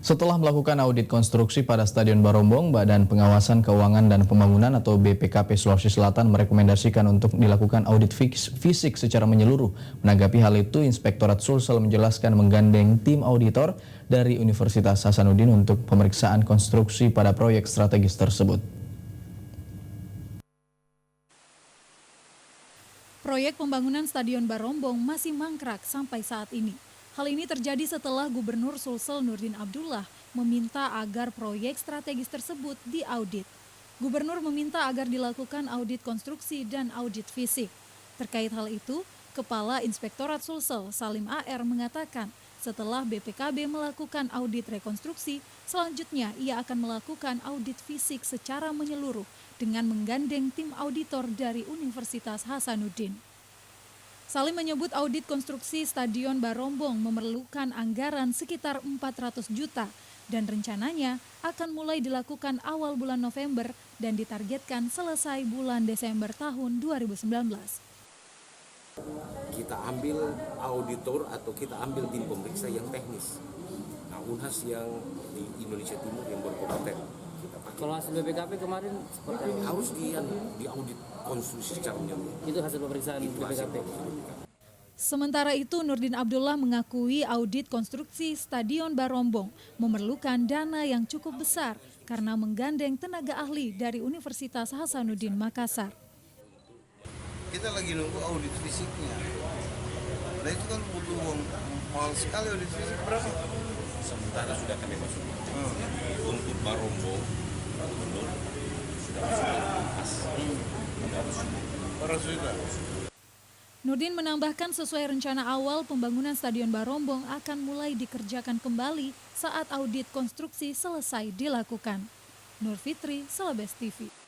Setelah melakukan audit konstruksi pada Stadion Barombong, Badan Pengawasan Keuangan dan Pembangunan atau BPKP Sulawesi Selatan merekomendasikan untuk dilakukan audit fisik secara menyeluruh. Menanggapi hal itu, Inspektorat Sulsel menjelaskan menggandeng tim auditor dari Universitas Hasanuddin untuk pemeriksaan konstruksi pada proyek strategis tersebut. Proyek pembangunan Stadion Barombong masih mangkrak sampai saat ini. Hal ini terjadi setelah Gubernur Sulsel Nurdin Abdullah meminta agar proyek strategis tersebut diaudit. Gubernur meminta agar dilakukan audit konstruksi dan audit fisik. Terkait hal itu, Kepala Inspektorat Sulsel Salim AR mengatakan setelah BPKB melakukan audit rekonstruksi, selanjutnya ia akan melakukan audit fisik secara menyeluruh dengan menggandeng tim auditor dari Universitas Hasanuddin. Salim menyebut audit konstruksi Stadion Barombong memerlukan anggaran sekitar 400 juta dan rencananya akan mulai dilakukan awal bulan November dan ditargetkan selesai bulan Desember tahun 2019. Kita ambil auditor atau kita ambil tim pemeriksa yang teknis. Nah, UNHAS yang di Indonesia Timur yang berkompeten. Kalau hasil BPKP kemarin seperti apa? Harus diaudit konstruksi secara menyeluruh. Itu hasil pemeriksaan BPKP. Sementara itu, Nurdin Abdullah mengakui audit konstruksi Stadion Barombong memerlukan dana yang cukup besar karena menggandeng tenaga ahli dari Universitas Hasanuddin Makassar. Kita lagi nunggu audit fisiknya. Nah itu kan butuh uang mahal sekali. Audit fisik berapa? Sementara sudah kami masukkan. Untuk Barombong, Gubernur sudah masuk ke Nurdin menambahkan sesuai rencana awal pembangunan Stadion Barombong akan mulai dikerjakan kembali saat audit konstruksi selesai dilakukan. Nur Fitri, Celebes TV.